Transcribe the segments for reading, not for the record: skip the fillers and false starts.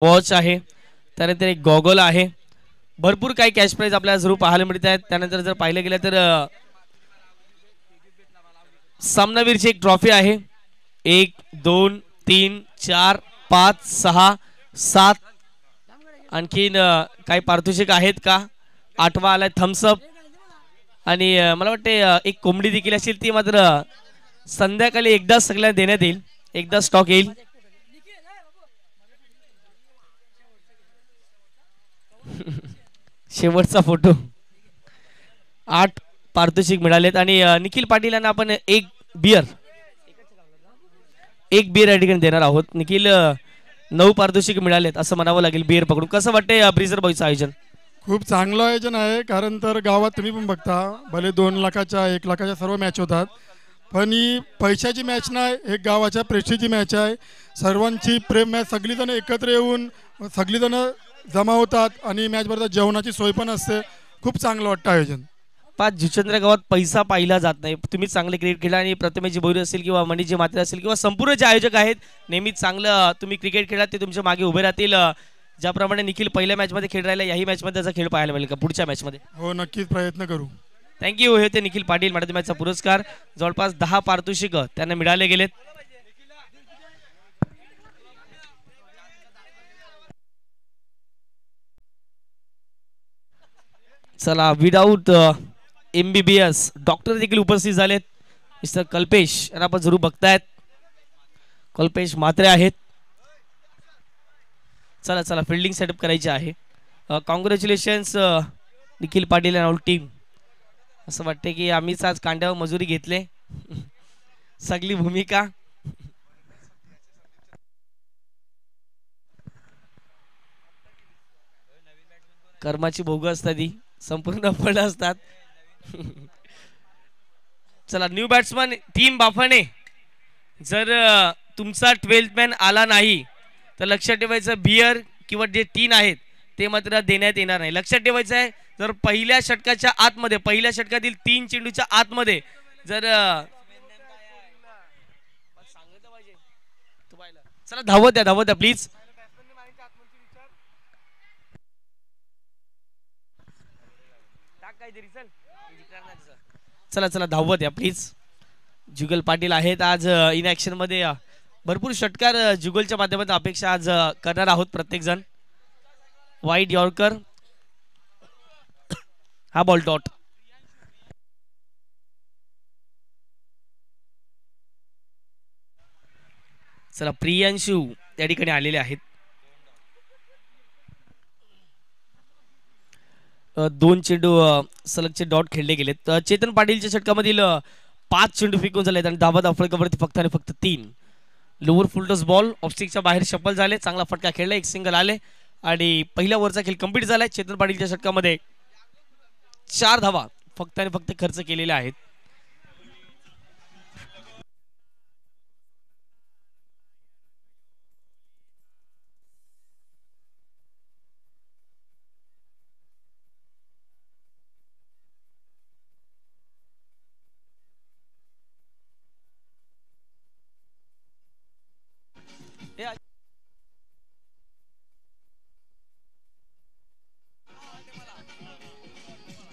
Watch आहे, त्यानंतर एक गॉगल आहे, भरपूर काही कॅश प्राइज आपल्याला जरूर पाहायला मिळत आहेत. त्यानंतर जर पाहिलं गेलं तर सामनावीरची एक ट्रॉफी आहे. 1 2 3 4 5 6 7 आणखीन काही पारितोषिक आहेत का? 8वा आलाय थम्सअप आणि मला वाटते एक कोंबडी देखील असेल, ती मात्र संध्याकाळी एकदा सगळ्यांना देण्यात येईल, एकदा स्टॉक येईल. शेवटचा फोटो. 8 पारितोषिक मिळालेत आणि निखिल पाटील यांना आपण एक बियर या ठिकाणी देणार आहोत. निखिल 9 पारितोषिक मिळालेत असं म्हणावं लागेल बियर पकडून. कसं वाटतंय ब्रिजर बॉयचं आयोजन? खूप चांगलं आयोजन आहे, कारण तर गावात तुम्ही पण बघता भले 2 लाखाच्या 1 लाखाच्या सर्व मॅच होतात, पण ही पैशाची मॅच नाही, एक गावाच्या प्रेस्टीजची मॅच आहे. सर्वांची प्रेम मॅच, सगळीजण एकत्र येऊन सगळीजण जमा होतात आणि मॅच भरतात, जेवणाची सोय पण असते. खूप चांगलं वाटतं आयोजन. 5 जुचंद्र गावात पैसा पाहिला जात नाही. तुम्ही चांगले क्रिकेट खेळा आणि प्रतिमेची बोरी असेल किंवा मणीजी मात्रे असेल किंवा संपूर्ण जे आयोजक आहेत नेहमीच चांगलं तुम्ही क्रिकेट खेळात, ते तुमच्या मागे उभे राहतील. ज्याप्रमाणे निखिल पहिल्या मॅचमध्ये खेळ राहिला, याही मॅचमध्ये त्याचा खेळ पाहायला मिळेल का पुढच्या मॅचमध्ये? हो, नक्कीच प्रयत्न करू. थँक्यू. हे ते निखिल पाटील. मॅच मॅचचा पुरस्कार जवळपास 10 पारितोषिक त्यांना मिळाले गेलेत. चला, विदाऊट MBBS डॉक्टर देखील उपस्थित झालेत. मिस्टर कल्पेश यांना आपण जरूर बघतायत. कल्पेश म्हात्रे आहेत. चला चला, फिल्डिंग सेटअप करायची आहे. Congratulations Nikhil Patil and all team. असं वाटते की आम्हीच आज कांड्यावर मजुरी घेतले. सगळी भूमिका कर्माची भोग असतात, ती संपूर्ण फळ असतात. चला, न्यू बॅट्समन टीम बाफाने, जर तुमचा 12th मॅन आला नाही तर लक्षात ठेवायचं बियर किंवा जे टीन आहेत ते मात्र देण्यात येणार नाही. लक्षात ठेवायचं आहे, जर पहिल्या षटकाच्या आतमध्ये, पहिल्या षटकातील 3 चेंडूच्या आतमध्ये जर चला धावत द्या प्लीज. चला चला, धावत या प्लीज. जुगल पाटील आहेत आज इन ऍक्शन मध्ये. भरपूर षटकार जुगलच्या माध्यमातून अपेक्षा आज करणार आहोत प्रत्येक जण. वाईट यॉर्कर, हा बॉल डॉट. चला, प्रियांशू त्या ठिकाणी आलेले आहेत. 2 चेंडू सलगचे डॉट खेळले गेलेत. चेतन पाटीलच्या षटकामधील 5 चेंडू फेकून झालेत आणि धाबा फलकावरती फक्त आणि फक्त 3. लोअर फुलटॉस बॉल ऑफस्टिकच्या बाहेर शफल झाले. चांगला फटका खेळला, एक सिंगल आले आणि पहिल्या ओव्हरचा खेळ कंप्लीट झालाय. चेतन पाटीलच्या षटकामध्ये 4 धावा फक्त आणि फक्त खर्च केलेल्या आहेत.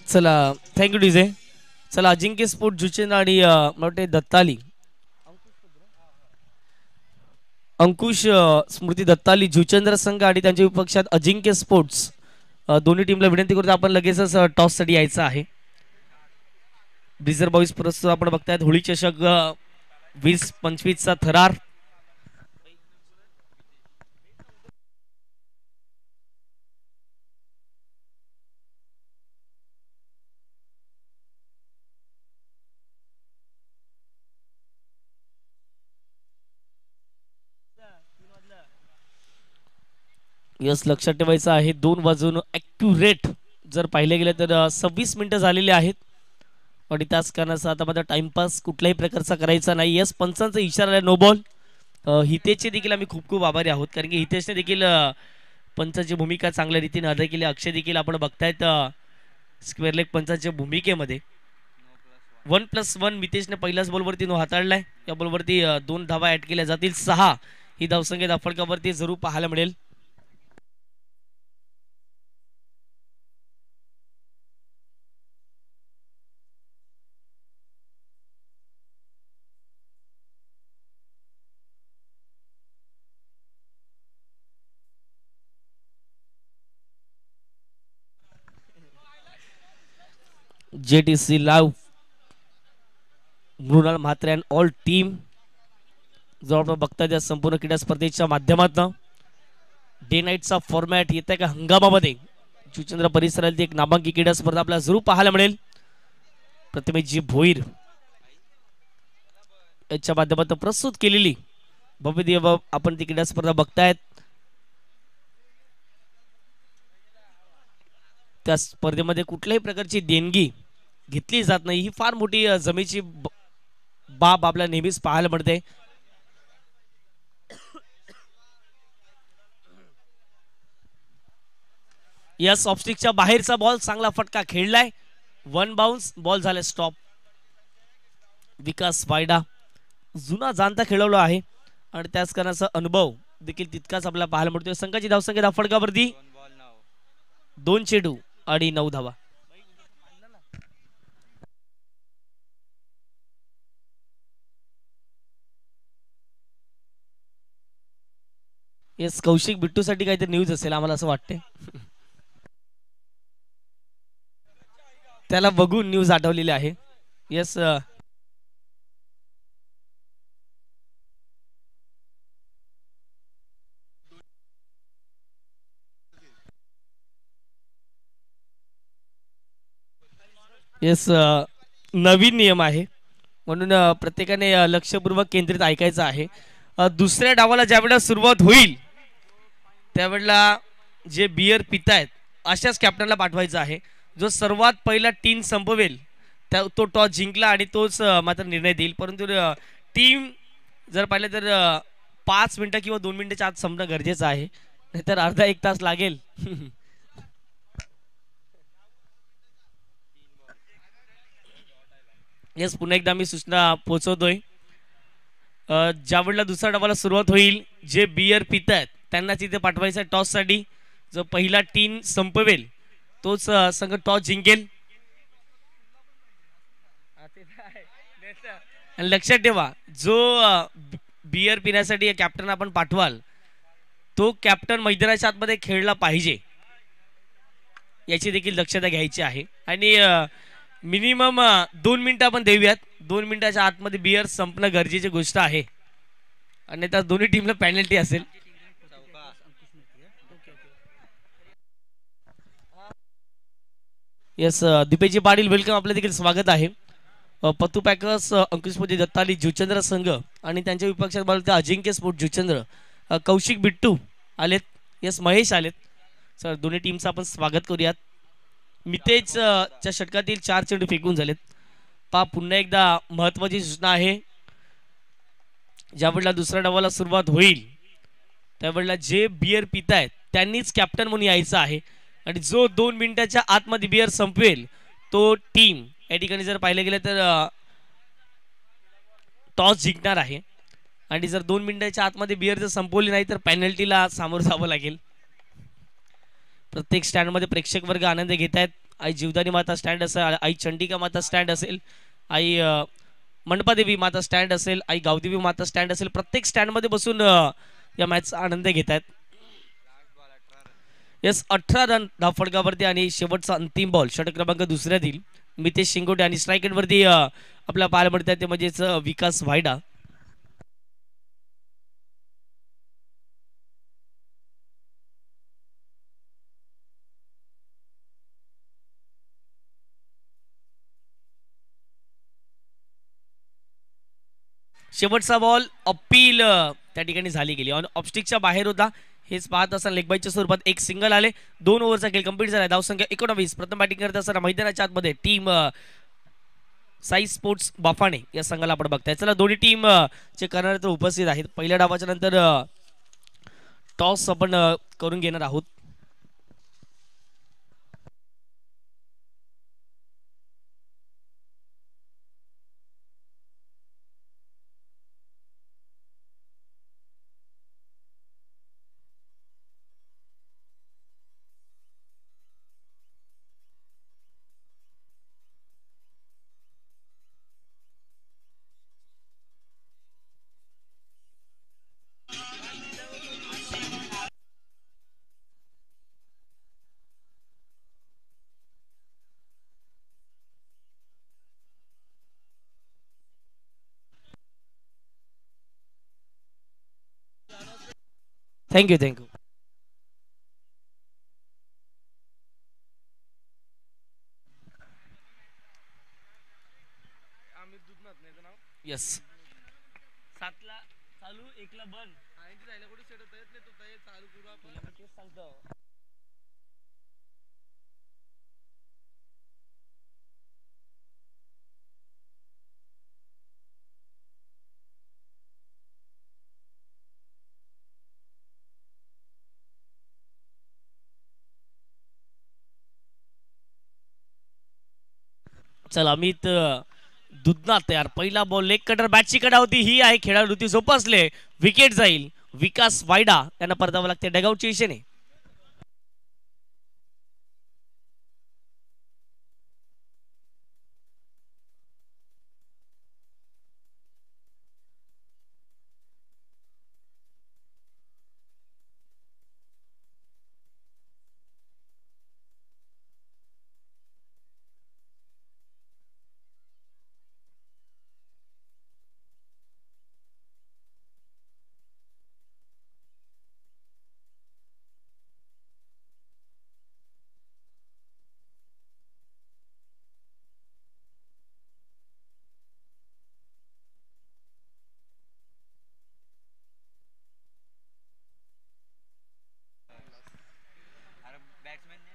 चला, थँक्यू डीजे. चला, अजिंक्य स्पोर्ट जुचेंद्र आणि मोठे दत्ताली, अंकुश स्मृती दत्ताली जुचेंद्र संघ आणि त्यांच्या विपक्षात अजिंक्य स्पोर्ट्स, दोन्ही टीमला विनंती करतो आपण लगेचच टॉस साठी यायचं आहे. ब्रिजर बॉईज प्रस्तुत आपण बघतायत होळी चषक 20-25 चा थरार. यस, लक्षात ठेवायचं आहे 2 वाजून ॲक्युरेट जर पाहिले गेले तर 26 मिनिटं झालेली आहेत आणि त्याच कारणाचा आता माझा टाइमपास कुठल्याही प्रकारचा करायचा नाही. यस, पंचांचा इशारा आहे, नो बॉल. हितेशचे देखील आम्ही खूप खूप आभारी आहोत, कारण की हितेशने देखील पंचाची भूमिका चांगल्या रीतीने अदा केली. अक्षय देखील आपण बघतायत स्क्वेअर लेग पंचाच्या भूमिकेमध्ये. 1+1 मितेशने पहिल्याच बॉलवरती हाताळलाय. या बॉलवरती 2 धावा ऍड केल्या जातील. 6 ही धावसंख्या फलकावरती जरूर पाहायला मिळेल. JTC live Mrinal Mhatre and all team जवळपास बघताय त्या संपूर्ण क्रीडा स्पर्धेच्या माध्यमातून डे नाईटचा फॉर्मॅट येत्या का हंगामामध्ये जुचंद्र परिसरातील एक नामांकित क्रीडा स्पर्धा आपल्याला जरूर पाहायला मिळेल. प्रतिमेशजी भोईर याच्या माध्यमातून प्रस्तुत केलेली भव्य आपण ती क्रीडा स्पर्धा बघतायत. त्या स्पर्धेमध्ये कुठल्याही प्रकारची देणगी घेतली जात नाही. ही फार मोठी जमेची बाब आपल्याला नेहमीच पाहायला मिळते. या सॉफ्टस्टिकच्या बाहेरचा बॉल चांगला फटका खेळलाय. वन बाउन्स बॉल झाला स्टॉप. विकास वायडा जुना जाणता खेळवला आहे आणि त्याच कारणाचा अनुभव देखील तितकाच आपल्याला पाहायला मिळतोय. संघाची धावसंख्या फटकावरती 2 चेंडू आणि 9 धावा. येस कौशिक बिट्टू साठी काहीतरी न्यूज असेल आम्हाला असं वाटते. त्याला बघून न्यूज आठवलेली आहे. येस येस नवीन नियम आहे म्हणून प्रत्येकाने लक्षपूर्वक केंद्रित ऐकायचं आहे. दुसऱ्या डावाला ज्या वेळेला सुरुवात होईल त्यावेळेला जे बियर पितायत अशाच कॅप्टनला पाठवायचं आहे. जो सर्वात पहिला टीम संपवेल तो टॉस जिंकला आणि तोच मात्र निर्णय देईल. परंतु टीम जर पाहिलं तर 5 मिनिटं किंवा 2 मिनिटाच्या आत संपणं गरजेचं आहे नाहीतर अर्धा 1 तास लागेल. येस पुन्हा एकदा मी सूचना पोहोचवतोय. ज्या वेळेला दुसऱ्या डावाला सुरुवात होईल जे बियर पितायत त्यांनाच इथे पाठवायचं आहे टॉससाठी. जो पहिला टीम संपवेल तोच संघ टॉस जिंकेल. आणि लक्षात ठेवा जो बियर पिण्यासाठी कॅप्टन आपण पाठवाल तो कॅप्टन मैदानाच्या आतमध्ये खेळला पाहिजे याची देखील दक्षता घ्यायची आहे. आणि मिनिमम 2 मिनिटं आपण देऊयात. 2 मिनिटाच्या आतमध्ये बियर संपणं गरजेची गोष्ट आहे आणि त्या दोन्ही टीमला पेनल्टी असेल. येस दीपेशजी पाटील वेलकम आपलं देखील स्वागत आहे. पत्तू पॅकर्स अंकुशमध्ये दत्ताली जुचंद्र संघ आणि त्यांच्या विपक्षात बोलते अजिंक्य स्पोर्ट जुचंद्र कौशिक बिट्टू आलेत. येस महेश आलेत. सर दोन्ही टीमचं आपण स्वागत करूयात. मितेज च्या षटकातील 4 चेंडू फेकून झालेत. पुन्हा एकदा महत्वाची सूचना आहे. ज्या वेळेला दुसऱ्या डावाला सुरुवात होईल त्यावेळेला जे बियर पितायत त्यांनीच कॅप्टन म्हणून यायचं आहे आणि जो 2 मिनिटाच्या आतमध्ये बियर संपवेल तो टीम या ठिकाणी जर पाहिलं गेलं तर टॉस जिंकणार आहे. आणि जर 2 मिनिटाच्या आतमध्ये बियर जर संपवली नाही तर पेनल्टीला सामोरं जावं लागेल. प्रत्येक स्टँडमध्ये प्रेक्षक वर्ग आनंद घेत आहेत. आई जीवदानी माता स्टँड असेल, आई चंडिका माता स्टँड असेल, आई मंडपादेवी माता स्टँड असेल, आई गावदेवी माता स्टँड असेल, प्रत्येक स्टँडमध्ये बसून या मॅचचा आनंद घेत आहेत. येस 18 रन धावफटकावरती आणि शेवटचा अंतिम बॉल षटक क्रमांक दुसऱ्यातील मितेश शिंगोटे आणि स्ट्राईक वरती आपल्या पाहायला मिळतात ते म्हणजेच विकास वायडा. शेवटचा बॉल अपील त्या ठिकाणी झाली गेली आणि ऑफस्टिकच्या बाहेर होता. हेच पाहत असताना लेगबाईच्या स्वरूपात एक सिंगल आले. 2 ओव्हरचा खेळ कंप्लीट झाला. धावसंख्या 19. प्रथम बॅटिंग करत असताना मैदानाच्या आतमध्ये टीम साई स्पोर्ट्स बाफाणे या संघाला आपण बघताय. चला दोन्ही टीम चे कर्णधार उपस्थित आहेत. पहिल्या डावाच्या नंतर टॉस आपण करून घेणार आहोत. Thank you thank you. येस. 7ला चालू 1ला बंद. चल अमित दुधना तयार. पहिला बॉल लेग कटर बॅटची कडा होती. ही आहे खेळाडू ती जोपासले. विकेट जाईल. विकास वायडा यांना परतावं लागते डगआउटच्या दिशेने.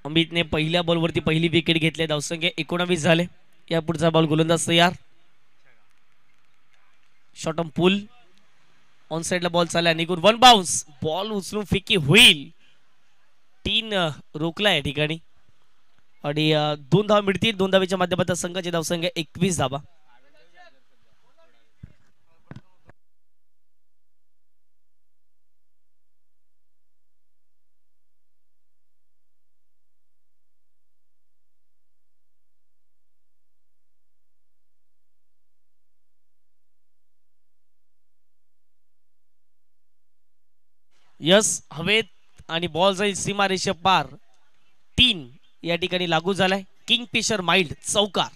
अमितने पहिल्या बॉलवरती पहिली विकेट घेतली. धावसंख्या 19 झाले. या पुढचा बॉल गोलंदाज तयार. Shot on pull. ऑन साइडला बॉल चालला निघून वन बाउन्स. बॉल उचलून फेकी होईल. 3 रोखला या ठिकाणी आणि 2 धावा मिळतील. 2 धावेच्या माध्यमातून संघाची धावसंख्या 21 धावा. यस हवेत आणि बॉल जाईल सीमारेषे पार. 3 या ठिकाणी लागू झालाय. किंगफिशर माइल्ड चौकार.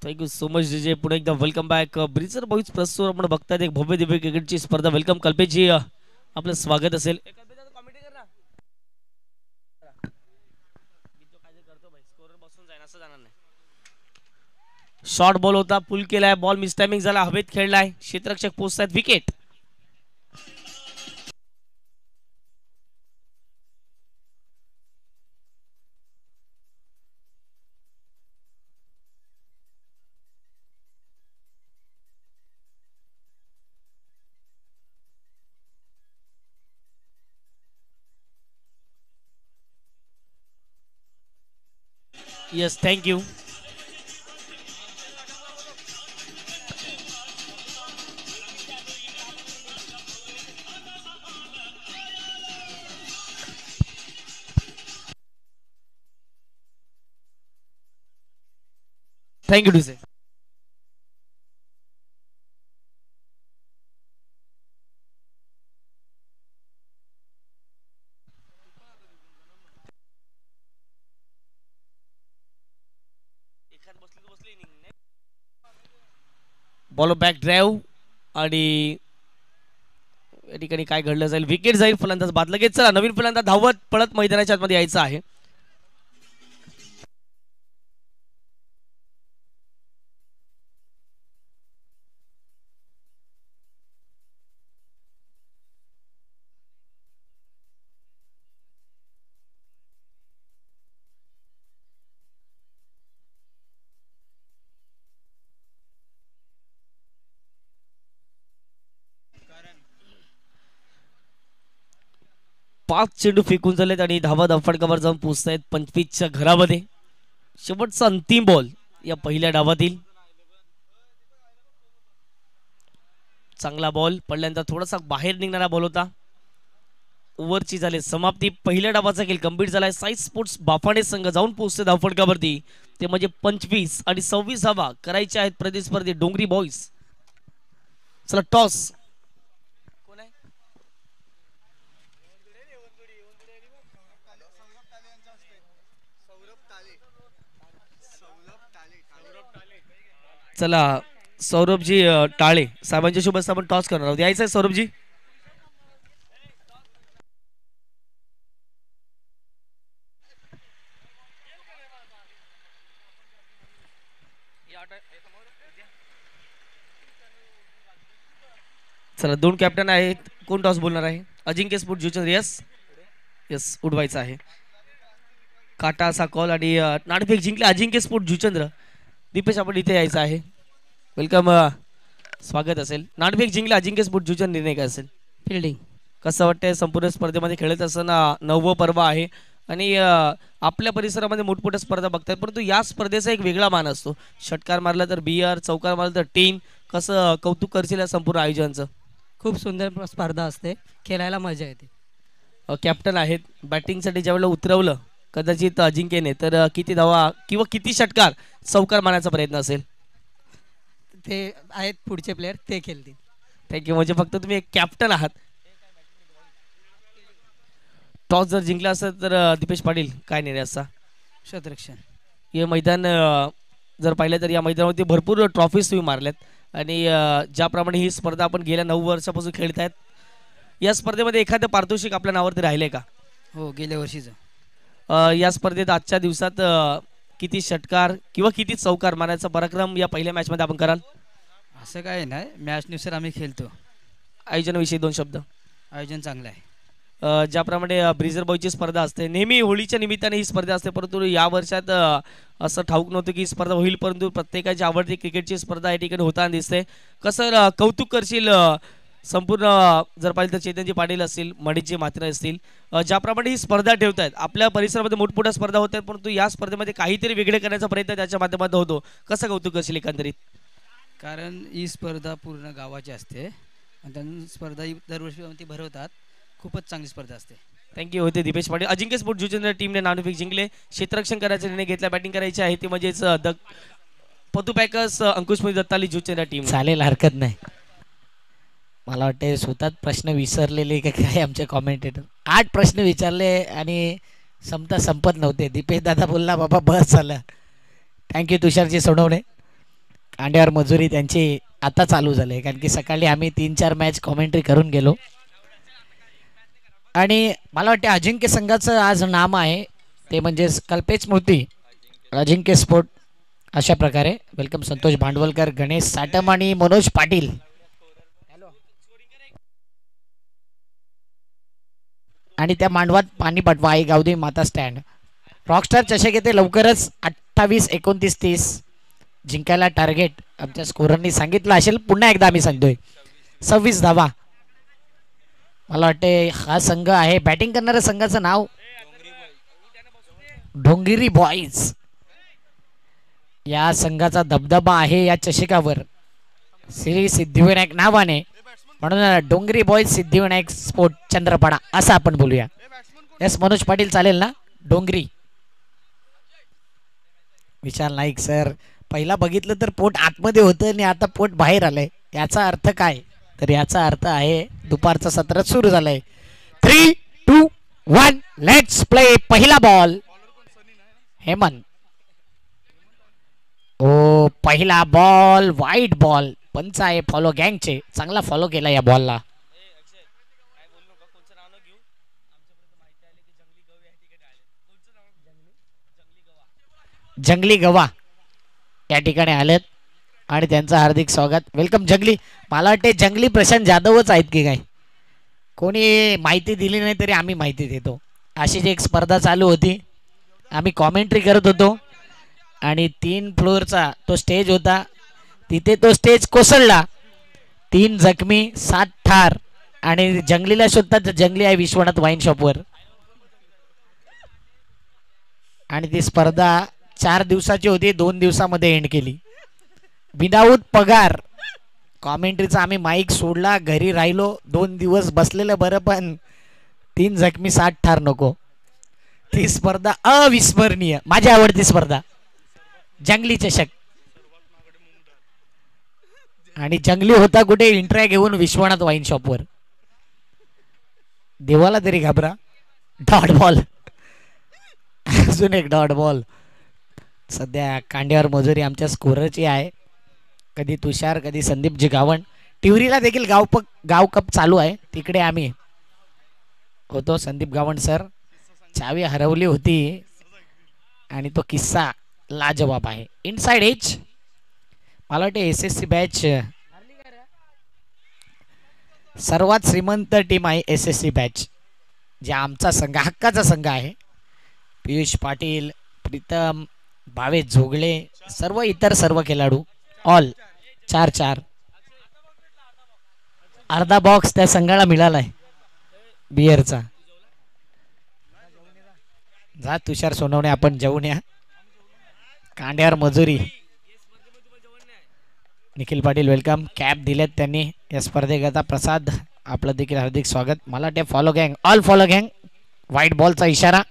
थँक्यू सो मच जे पुढे एकदा वेलकम बॅक. ब्रिजर बॉईज प्रस्तुत आपण बघतायत एक भव्य दिव्य क्रिकेटची स्पर्धा. वेलकम कल्पेशजी आपलं स्वागत असेल. शॉर्ट बॉल होता. पुल केलाय. बॉल मिस टायमिंग झाला. हवेत खेळलाय. क्षेत्ररक्षक पोहोचतायत. Wicket. Yes thank you. Thank you to say. Ball back drive आणि या ठिकाणी काय घडलं जाईल. विकेट जाईल. फलंदाज बाद लगेच. चला नवीन फलंदाज धावत पळत मैदानाच्या आतमध्ये यायचं आहे. पाच चेंडू फेकून झालेत आणि धावा धावफटकावर जाऊन पोहोचतायत 25च्या घरामध्ये. शेवटचा अंतिम बॉल या पहिल्या डावातील. चांगला बॉल पडल्यानंतर थोडासा बाहेर निघणारा बॉल होता. ओव्हरची झाली समाप्ती. पहिल्या डावाचा खेळ कंप्लीट झालाय. साई स्पोर्ट्स बाफाणे संघ जाऊन पोहोचते धावफटकावरती ते म्हणजे 25 आणि 26 धावा करायचे आहेत प्रतिस्पर्धी डोंगरी बॉईज. चला टॉस. चला सौरभजी टाळे साहेबांच्या शुभ हस्ते आपण टॉस करणार आहोत. यायचं आहे सौरभजी. चला दोन कॅप्टन आहेत. कोण टॉस बोलणार आहे? अजिंक्य स्पोर्ट जुचंद्र. यस यस उडवायचं आहे. काटा असा कॉल आणि नाणेफेक जिंकले अजिंक्य स्पोर्ट जुचंद्र. दीपेश आपण इथे यायचं आहे. वेलकम स्वागत असेल. नाणेफेक जिंकले अजिंक्य स्पोर्ट जुचंद्र. निर्णय काय असेल? फिल्डिंग. कसं वाटतंय संपूर्ण स्पर्धेमध्ये खेळत असताना 9वं पर्व आहे आणि आपल्या परिसरामध्ये मोठमोठ्या स्पर्धा बघतात परंतु या स्पर्धेचा एक वेगळा मान असतो. षटकार मारला तर BR, चौकार मारला तर टीम. कसं कौतुक करशील या संपूर्ण आयोजनाचं? खूप सुंदर स्पर्धा असते, खेळायला मजा येते. कॅप्टन आहेत. बॅटिंगसाठी ज्यावेळेला उतरवलं कदाचित अजिंक्यने तर किती धावा किंवा किती षटकार चौकार मारण्याचा प्रयत्न असेल? ते आहेत पुढचे प्लेयर, ते खेळतील. थँक्यू. म्हणजे फक्त तुम्ही एक कॅप्टन आहात. टॉस जर जिंकला असेल तर दीपेश पाटील काय निर्णय असता? क्षेत्ररक्षण. हे मैदान जर पाहिलं तर या मैदानावरती भरपूर ट्रॉफीज तुम्ही मारल्यात आणि ज्याप्रमाणे ही स्पर्धा आपण गेल्या 9 वर्षापासून खेळत आहेत या स्पर्धेमध्ये एखादं पारितोषिक आपल्या नावावरती राहिलंय का? हो, गेल्या वर्षीचं. या स्पर्धेत आजच्या दिवसात किती षटकार किंवा किती चौकार मारण्याचा पराक्रम या पहिल्या मॅचमध्ये आपण कराल? असं काय नाही, मॅचनुसार आम्ही खेळतो. आयोजनाविषयी 2 शब्द. आयोजन चांगलं आहे. ज्याप्रमाणे ब्रिजर बॉयची स्पर्धा असते नेहमी होळीच्या निमित्ताने ही स्पर्धा असते परंतु या वर्षात असं ठाऊक नव्हतं की स्पर्धा होईल परंतु प्रत्येकाची आवडती क्रिकेटची स्पर्धा या ठिकाणी होताना दिसते. कसं कौतुक करशील संपूर्ण जर पाहिलं तर चेतनजी पाटील असतील, मणिजी म्हात्रे असतील, ज्याप्रमाणे ही स्पर्धा ठेवत आहेत. आपल्या परिसरामध्ये मोठमोठ्या स्पर्धा होत आहेत परंतु या स्पर्धेमध्ये काहीतरी वेगळे करण्याचा प्रयत्न त्याच्या माध्यमातून होतो. कसं कौतुक करशील एकंदरीत? कारण ही स्पर्धा पूर्ण गावाची असते आणि त्यांनी स्पर्धा ही दरवर्षी ती भरवतात. खूपच चांगली स्पर्धा असते. थँक्यू. होते दीपेश पाटील. अजिंक्य स्पोर्ट जुचंद्र टीमने नाणेफेक जिंकले. क्षेत्ररक्षण करायचा निर्णय घेतला. बॅटिंग करायची आहे ती म्हणजेच पतू पॅकर्स अंकुशमती दत्ताली जुचंद्र टीम. चालेल, हरकत नाही. मला वाटते स्वतःच प्रश्न विसरलेले का काय आमचे कॉमेंटेटर. 8 प्रश्न विचारले आणि संपत नव्हते. दीपेश दादा बोलला बाबा बस झालं. थँक्यू तुषारजी सोडवणे. कांड्यावर मजुरी त्यांची आता चालू झाली कारण की सकाळी आम्ही 3-4 मॅच कॉमेंट्री करून गेलो आणि मला वाटते अजिंक्य संघाचं आज नाम आहे ते म्हणजे कल्पेश मूर्ती अजिंक्य स्पोर्ट. अशा प्रकारे वेलकम संतोष भांडवलकर, गणेश साटम आणि मनोज पाटील. आणि त्या मांडवात पाणी पाठवा आई गावदी माता स्टँड. रॉकस्टार चषक येते लवकरच 28, 29, 30 जिंकायला टार्गेट आमच्या स्कोररनी सांगितलं असेल. पुन्हा एकदा आम्ही सांगतोय 26 धावा. मला वाटते हा संघ आहे बॅटिंग करणाऱ्या संघाचं नाव डोंगिरी बॉईज. या संघाचा दबदबा आहे या चषकावर श्री सिद्धिविनायक नावाने म्हणून डोंगरी बॉईज सिद्धिविनायक स्पोर्ट चंद्रपाडा असं आपण बोलूया. यस मनोज पाटील चालेल ना? डोंगरी. विशाल नाईक सर पहिला बघितलं तर पोट आतमध्ये होतं आणि आता पोट बाहेर आलंय. याचा अर्थ काय? तर याचा अर्थ आहे दुपारचं सत्र सुरू झालंय. 3, 2, 1 लेट्स प्ले. पहिला बॉल हेमंत. ओ पहिला बॉल वाईट बॉल. पंच आहे फॉलो गँगचे. चांगला फॉलो केला या बॉलला. जंगली गवा या ठिकाणी आलेत आणि त्यांचं हार्दिक स्वागत. वेलकम जंगली. मला वाटते जंगली प्रशांत जाधवच आहेत की काय? कोणी माहिती दिली नाही तरी आम्ही माहिती देतो. अशीच एक स्पर्धा चालू होती. आम्ही कॉमेंट्री करत होतो आणि 3 फ्लोअरचा तो स्टेज होता. तिथे तो स्टेज कोसळला. 3 जखमी 7 ठार आणि जंगलीला शोधतात. जंगली आहे विश्वनाथ वाईन शॉपवर आणि ती स्पर्धा 4 दिवसाची होती. 2 दिवसामध्ये एंड केली विदाऊट पगार. कॉमेंट्रीचा आम्ही माईक सोडला, घरी राहिलो. 2 दिवस बसलेलं बरं पण 3 जखमी 7 ठार नको. ती स्पर्धा अविस्मरणीय. माझी आवडती स्पर्धा. जंगली चषक. आणि जंगली होता कुठे इंट्रा घेऊन विश्वनाथ वाईन शॉपवर. देवाला तरी घाबरा. Dot ball. अजून एक डॉट बॉल. सध्या कांड्यावर मजुरी आमच्या स्कोररची आहे. कधी तुषार कधी संदीपजी गावण. टिवरीला देखील गाव कप चालू आहे. तिकडे आम्ही होतो. संदीप गावण सर. चावी हरवली होती आणि तो किस्सा लाजवाब आहे. Inside edge. मला वाटते SSC बॅच सर्वात श्रीमंत टीम आहे. SSC बॅच जे आमचा संघ हक्काचा संघ आहे. पियुष पाटील, प्रीतम, भावेश जोगळे, सर्व इतर सर्व खेळाडू ऑल 4-4. अर्धा बॉक्स त्या संघाला मिळालाय बियरचा. जा तुषार सोनवणे आपण जेवून या. कांड्यावर मजुरी. निखिल पाटील वेलकम. कॅप दिलेत त्यांनी या स्पर्धेकरता. प्रसाद आपलं देखील हार्दिक स्वागत. मला ते फॉलो गँग ऑल फॉलो गँग. व्हाईट बॉलचा इशारा.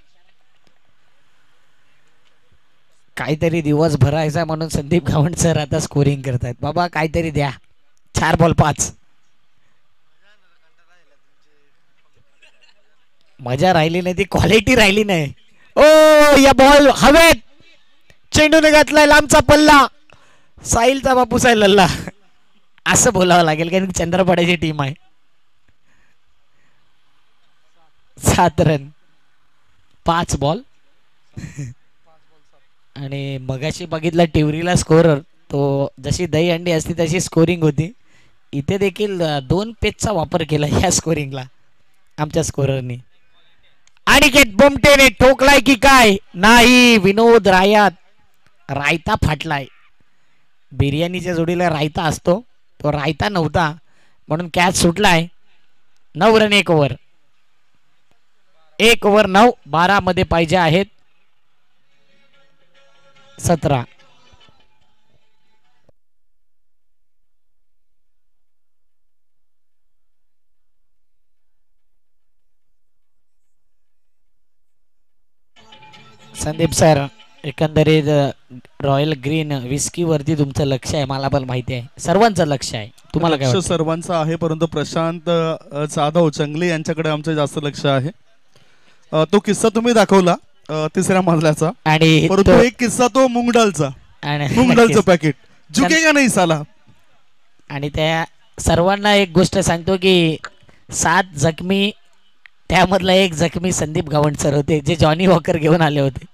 काहीतरी दिवस भरायचा म्हणून संदीप गावण सर आता स्कोरिंग करतायत. बाबा काहीतरी द्या. 4 बॉल 5. मजा राहिली नाही ती क्वालिटी राहिली नाही. ओ या बॉल हवेत. चेंडूने घातलाय लांबचा पल्ला. साहिलचा बापू साहिल लल्ला असं बोलावं लागेल कारण चंद्रपाड्याची टीम आहे. 7 रन 5 बॉल. आणि मगाशी बघितला टिवरीला स्कोरर तो जशी दही अंडी असती तशी स्कोरिंग होती. इथे देखील 2 पेजचा वापर केला या स्कोरिंगला आमच्या स्कोररनी. आणि बोमटेने ठोकलाय की काय नाही. विनोद रायता फाटलाय. बिर्याणीच्या जोडीला रायता असतो तो रायता नव्हता म्हणून कॅच सुटलाय. 9 run 1 over. 1 ओव्हर 9. 12 मध्ये पाहिजे आहेत 17. संदीप सर एकंदरीत रॉयल ग्रीन विस्की वरती तुमचं लक्ष आहे. मला पण माहिती आहे सर्वांचं लक्ष आहे. तुम्हाला काय वाटतं? सर्वांचं आहे परंतु प्रशांत जाधव चंगली यांच्याकडे आमचं जास्त लक्ष आहे. तो किस्सा तुम्ही दाखवला 3ऱ्या मजल्याचा. आणि परंतु एक किस्सा तो मुंगडालचा पॅकेट झुकेगा नाही साला. आणि त्या सर्वांना एक गोष्ट सांगतो की 7 जखमी त्यामधला एक जखमी संदीप गावण सर होते जे जॉनी वॉकर घेऊन आले होते.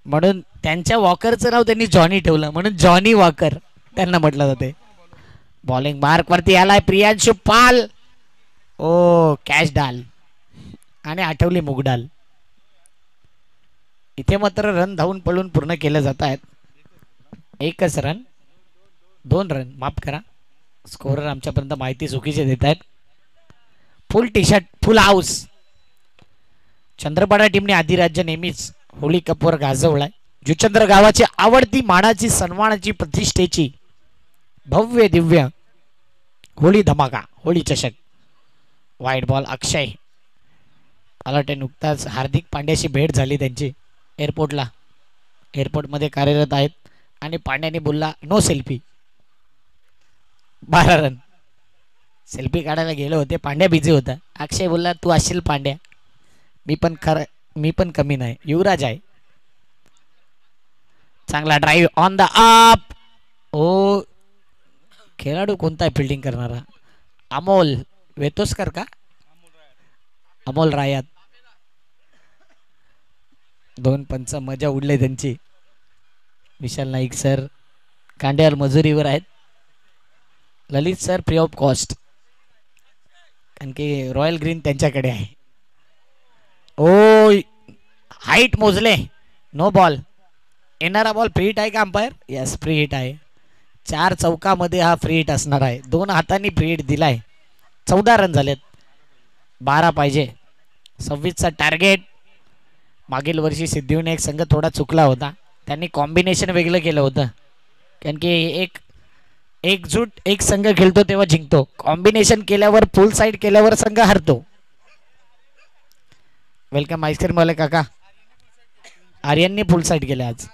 म्हणून त्यांच्या वॉकरचं नाव त्यांनी जॉनी ठेवलं म्हणून जॉनी वॉकर त्यांना म्हटलं जाते. बॉलिंग मार्क वरती आलाय प्रियांशु पाल. ओ कॅच डाल आणि आठवली मुगडाल. इथे मात्र रन धावून पळून पूर्ण केले जात आहेत. 1च रन 2 रन माफ करा. स्कोरर आमच्यापर्यंत माहिती चुकीची देत आहेत. Full T shirt full house. Chandrapada टीमने आधी राज्य नेहमीच होळी कपवर गाजवलाय. जुचंद्र गावाची आवडती मानाची सन्मानाची प्रतिष्ठेची भव्य दिव्य होळी धमाका होळी चषक. व्हाईट बॉल अक्षय. आलाटे नुकताच हार्दिक पांड्याशी भेट झाली त्यांची एअरपोर्टला. एअरपोर्टमध्ये कार्यरत आहेत आणि पांड्याने बोलला नो सेल्फी. 12 रन. सेल्फी काढायला गेले होते. पांड्या बिझी होता. अक्षय बोलला तू असशील पांड्या मी पण कमी नाही. युवराज आहे. चांगला ड्राईव्ह ऑन द अप. ओ खेळाडू कोणता आहे फिल्डिंग करणारा? अमोल वेतोसकर का? अमोल रायात. 2 पंच मजा उडले त्यांची. विशाल नाईक सर कांड्यावर मजुरीवर आहेत. Lalit sir free of cost कारण की रॉयल ग्रीन त्यांच्याकडे आहे. ओ हाईट मोजले. No ball. येणारा बॉल फ्री हिट आहे का अंपायर? यस फ्री हिट आहे. 4 चौकामध्ये हा फ्री हिट असणार आहे. 2 हातांनी फ्री हिट दिलाय. 14 रन झालेत. 12 पाहिजे. 26चा टार्गेट. मागील वर्षी सिद्धिविनायक संघ थोडा चुकला होता. त्यांनी कॉम्बिनेशन वेगळं केलं होतं कारण की एकजूट एक संघ खेळतो तेव्हा जिंकतो. कॉम्बिनेशन केल्यावर फुल साईड केल्यावर संघ हरतो. वेलकम आईस्क्रीम वाले काका. आर्यनने फुल साईड केले आज.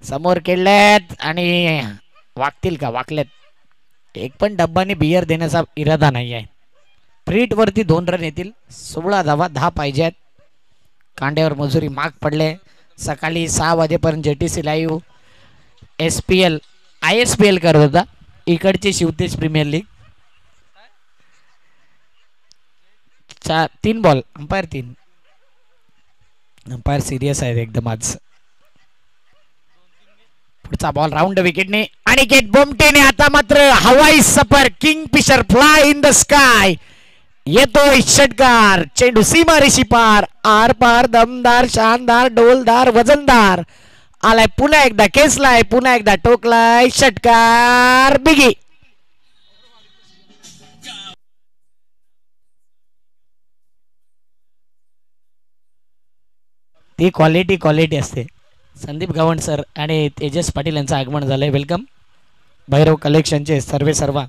समोर खेळल्यात आणि वागतील का? वाकल्यात. एक पण डब्बाने बियर देण्याचा इरादा नाही आहे. फ्रीट वरती 2 रन येतील. 16 धावा 10 पाहिजेत. कांड्यावर मजुरी माग पडले. सकाळी 6 वाजेपर्यंत JTC लाईव्ह SPL ISPL करत होता. इकडची Shivtej premier league. 3 ball. Umpire 3. Umpire serious आहे एकदम आज. पुढचा बॉल राऊंड विकेटने अनिकेत बोमटेने आता मात्र हवाई सफर Kingfisher fly in the sky. येतोय षटकार. चेंडू सीमा रेषी पार. आर पार दमदार शानदार डोलदार वजनदार. आलाय पुन्हा एकदा खेचलाय. पुन्हा एकदा टोकलाय. षटकार बिगी. ती क्वालिटी असते. संदीप गावंड सर आणि तेजस पाटील यांचं आगमन झालंय. वेलकम. भैरव कलेक्शनचे सर्वा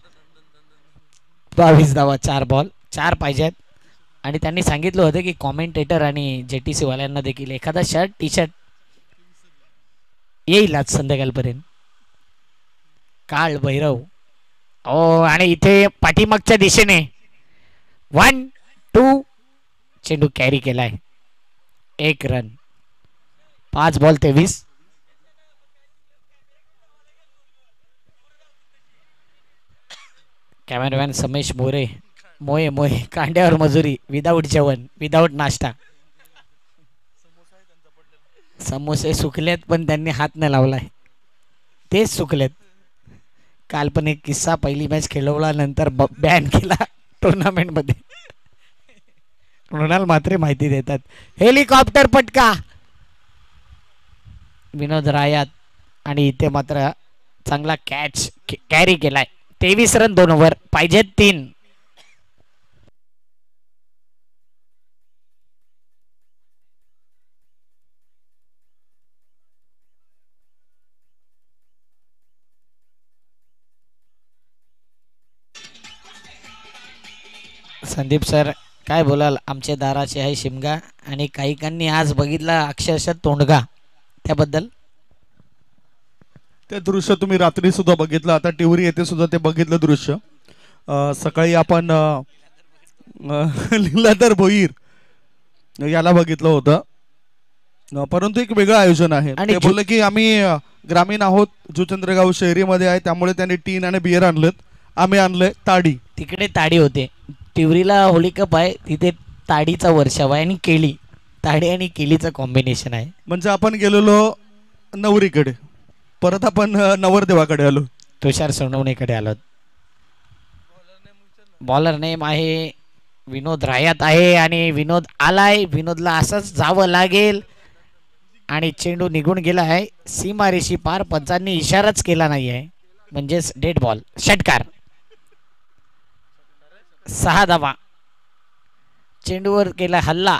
22 धावा 4 बॉल 4 पाहिजेत. आणि त्यांनी सांगितलं होतं की कॉमेंटेटर आणि JTC वाल्यांना देखील एखादा शर्ट टी शर्ट येईल आज संध्याकाळपर्यंत. काळ भैरव. आणि इथे पाठीमागच्या दिशेने 1 2 चेंडू कॅरी केलाय. 1 रन. 5 बॉल 23. कॅमेरामॅन समेश मोये कांड्यावर मजुरी विदाऊट जेवण विदाऊट नाश्ता. समोसे सुकलेत पण त्यांनी हात न लावलाय. तेच सुकलेत. काल पण एक किस्सा. पहिली मॅच खेळवल्यानंतर बॅन केला टुर्नामेंट मध्ये. मृणाल मात्रे माहिती देतात. हेलिकॉप्टर पटका विनोद रायात. आणि इथे मात्र चांगला कॅच कॅरी केलाय. 23 रन 2 ओव्हर पाहिजेत 3. संदीप सर काय बोलाल? आमच्या दाराचे आहे शिमगा आणि काहीकांनी आज बघितला अक्षरशः तोंडगा. त्याबद्दल ते दृश्य तुम्ही रात्री सुद्धा बघितलं. आता टिवरी येथे सुद्धा ते बघितलं दृश्य. सकाळी आपण लीलाधर भोईर याला बघितलं होतं. परंतु एक वेगळं आयोजन आहे. ते बोलले की आम्ही ग्रामीण आहोत. जुचंद्रगाव शहरीमध्ये आहे त्यामुळे त्यांनी टीन आणि बियर आणलेत. आम्ही आणलंय ताडी. तिकडे ताडी होते. टिवरीला होळी कप आहे. तिथे ताडीचा वर्षाव आहे आणि केळी. ताडी आणि केळीचं कॉम्बिनेशन आहे. म्हणजे आपण गेलेलो नवरीकडे. परत आपण नवरदेवाकडे आलो. तुषार सोनवणेकडे आलो. बॉलर नेम आहे विनोद रायात आहे आणि विनोद आलाय. विनोदला असंच जावं लागेल आणि चेंडू निघून गेला आहे सीमारेषी पार. पंचांनी इशाराच केला नाही आहे म्हणजेच डेड बॉल. षटकार. 6 धावा. चेंडूवर केला हल्ला.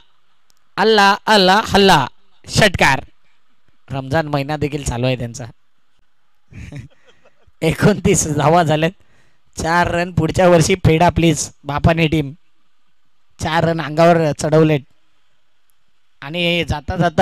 अल्ला अल्ला हल्ला. षटकार. रमजान महिना देखील चालू आहे त्यांचा. 29 धावा झाल्यात. 4 रन. पुढच्या वर्षी फेडा प्लीज बापाने टीम. 4 रन अंगावर चढवलेत आणि जाता जाता